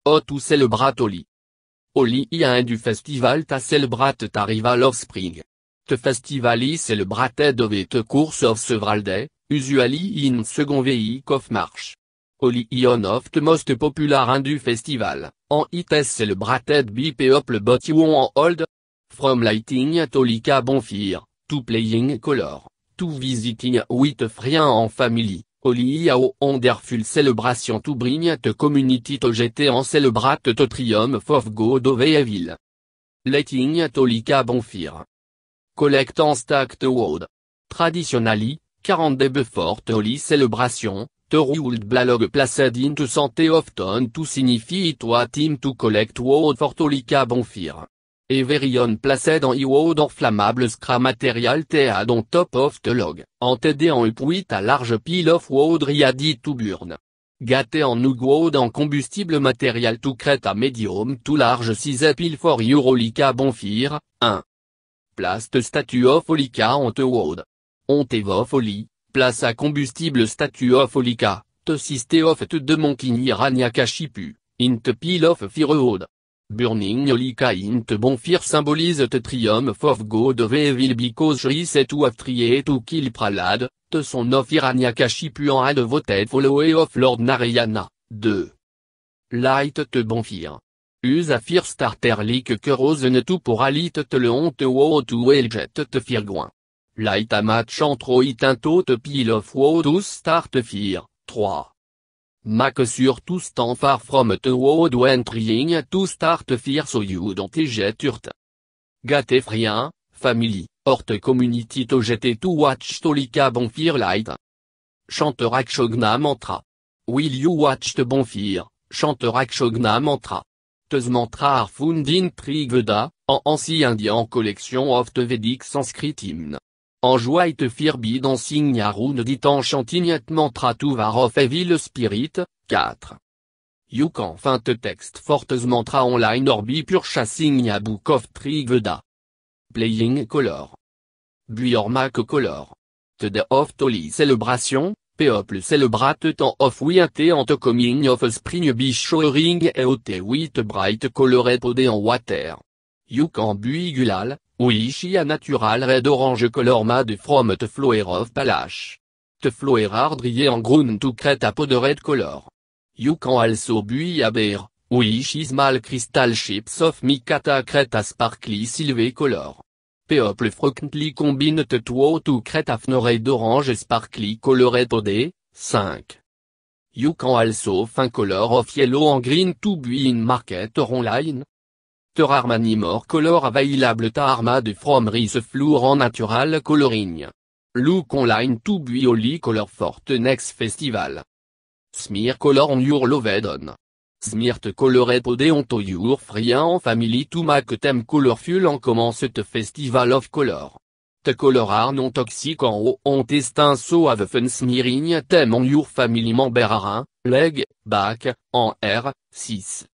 O tu celebrat Oli. Oli i un du festival ta celebrat t'arrival of spring. Te festivali celebrated of the course of several day, usually in second week of March. Oli i one of the most popular du festival, en it is celebrated by people but you on hold. From lighting at Olika bonfire, to playing color, to visiting with friends en family. Oli a wonderful celebration to bring the community to jeter en celebrate to triumph of God of evil. Lighting at Olika bonfire. Collect en stack the wood. Traditionally, 40 day before the Oli celebration, the ruled blog placed into santé often to signify it was time to collect wood for Olika bonfire. Everyone placed en wood en flammable scrap material tead on top of the log, en TD en upuit à large pile of wood ready to burn. Gâté en wood en combustible matériel to crête à medium to large 6 pile for your Olika bonfire, 1. Place de statue of Olika on te wood. On te of Oli, place à combustible statue of Olika, te siste of te de monkini ranyakashipu, in te pile of firewood. Burning Olika in te bonfire symbolise te triumph of God of evil because she set to have tried to kill Pralad, te son of Hiranyakashipu en had voted follower of Lord Narayana, 2. Light te bonfire. Use a fire starter like kerosen to pour alit te le honte wo to eljet te firgoin. Light a match entre it into te pile of wo to start fire, 3. Mac sur to stand far from the wood when trying to start fire so you don't jet hurt. Gâté frien, family, or the community to jeter to watch Olika bonfire light. Chanteur Akshogna mantra. Will you watch the bonfire, chanteur Akshogna mantra. These mantra are found in Trigveda, en ancien indien collection of the Vedic Sanskrit hymn. En joie te firbi dancing yarun dit en chantignat mantra to var of evil spirit, 4. You can find the text for the mantra online or be purchasing a book of Trigveda. Playing color. Buyormak color. The day of Oli celebration, people celebrate temps of winter and the coming of spring by showering out with bright colored body en water. You can buy gulal. Wishi a natural red orange color made from the flower of Palash. The flower are dry en ground to create a powdered color. You can also buy a bear, wishi small crystal chips of mikata create a sparkly silver color. People frequently combine the two to create a red orange sparkly colored body, 5. You can also find color of yellow and green to buy in market or online. There are many more color available to armad from rice flour en natural coloring. Look online to buy Oli color for the next festival. Smear color on your loved on. Smear te colored body on to your friend en family to make them colorful en commence the festival of color. The color are non toxic en on testin so have fun smearing them on your family member are 1, leg, back, en R, 6.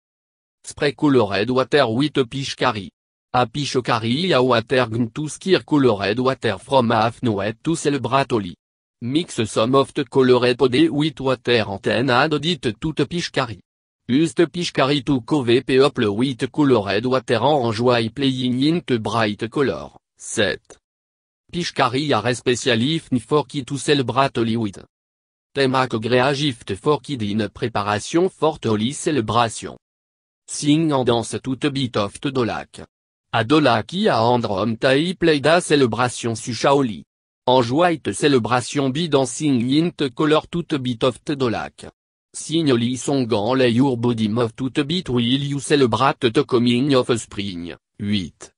Spray colored water with Pishkari. A Pishkari a water to skir colored water from Afnoet to celebrate Oli. Mix some of the colored body with water and add it to the Pishkari. Use the Pishkari to cove people with colored water en joy playing in the bright color, 7. Pishkari are especially for kid to celebrate Oli with. Temak grea gift for kid in preparation for the Oli celebration. Sing and dance tout bit of the dolak. A dolaki a androm tai play da celebration su Shaoli. En joie te celebration bi dancing in te color tout bit of the dolak. Signoli song en lay your body of tout bit will you celebrate the coming of spring, 8.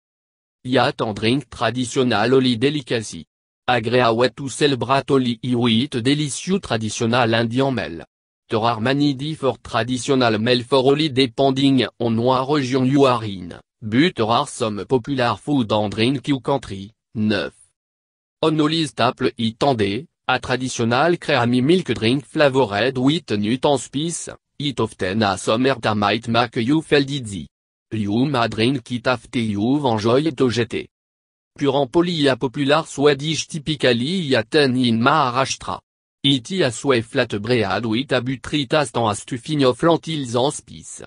Yat and drink traditional Oli delicacy. Agrea wet to celebrate Oli with delicious traditional Indian meal. There are many different traditional meal for Oli depending on what region you are in, but there are some popular food and drink you country, 9. On Oli staple it and a traditional creamy milk drink flavored with nut and spice, it often a summer that might make you feel dizzy. You may drink it after you've enjoyed to jeter. Pure Poli a popular Swedish typically eaten in Maharashtra. It a sway flat bread with a buttery taste and a stuffing of lentils and spice.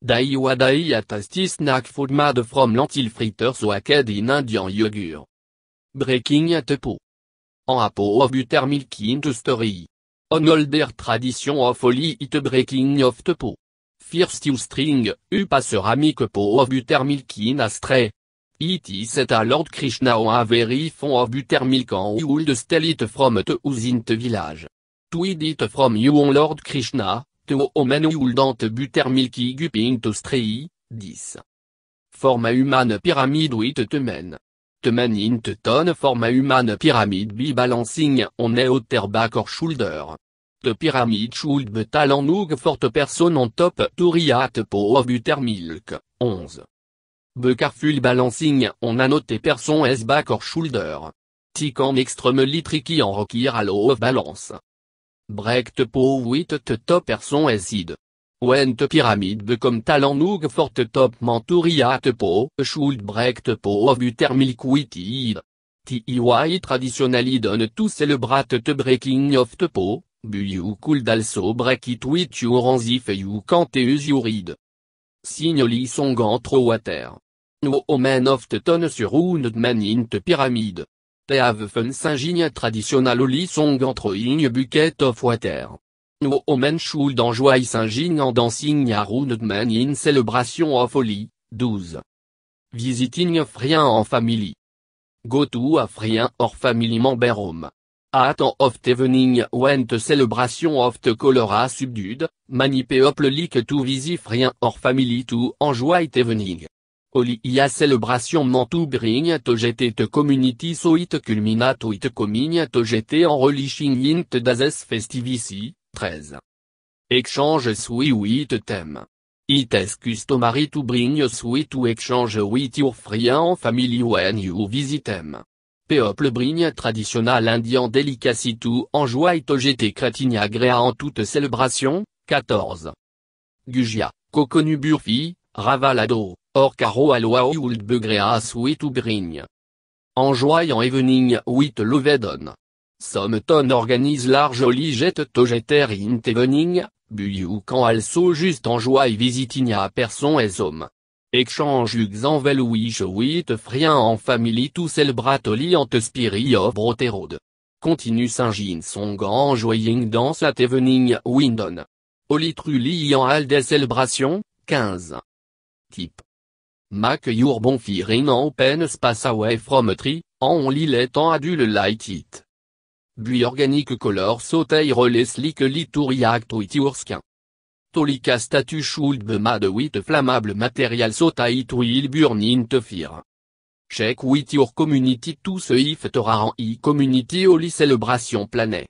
Daiwadai a tasty snack food made from lentil fritters soaked in Indian yogurt. Breaking at po. En apo of buttermilk into story. On older tradition of holy it breaking of the po. First you string, upa ceramic po of buttermilk in a stray. It is at a Lord Krishna on a very fond of buttermilk on would steal it from the usint village. To eat it from you on Lord Krishna, to omen would buttermilky guping to stray, 10. Form a human pyramid with the men. The man in the ton form a human pyramid be balancing on a outer back or shoulder. The pyramid should be talanug for the person on top to react po of buttermilk, 11. Be careful balancing on a note person as back or shoulder. Tic en extremely tricky en require a low of balance. Break the po with the top person as id. When the pyramid become talanug for the top man to react po should break the po of buttermilk with id. Tiy traditionally done to celebrate the breaking of the po, but you could also break it with your hands if you can't use your id. Signoli song entre water. No omen of the ton surrounded man in the pyramid. They have fun singing traditionally song entre in a bucket of water. No omen should enjoy singing and dancing around man in celebration of holy, 12. Visiting a friend en family. Go to a friend or family member home. At of the evening when the celebration of the color are subdued, many people like to visit friend or family to enjoy the evening. Holy a celebration meant to bring to gt the community so it culminate with coming to gt en relishing in the days festivity, 13. Exchange sweet with them. It is customary to bring a sweet to exchange with your friend and family when you visit them. People bring traditional Indian delicacy to enjoy to gt crétin agréa en toute célébration, 14. Gujia, Kokonu burfi, Ravalado, or caro alwa ould begrea sweet to bring. Enjoy en evening with lovedon. Some ton organise largely jet to jeter in evening, but you can also just enjoy visiting a person as home. Exchange example wish with friend en family to celebrate holy and the spirit of brotherhood. Continue singing song enjoying dance at evening windon. Holy truly en all des célébrations, 15. Type. Make your bonfire in an open space away from a tree, only let an adult light it. Bui organic color sautei release likely to react with your skin. Tolika statue should be made with flammable material so that it will burn in the fire. Check with your community to see if there are any community holy celebration planned.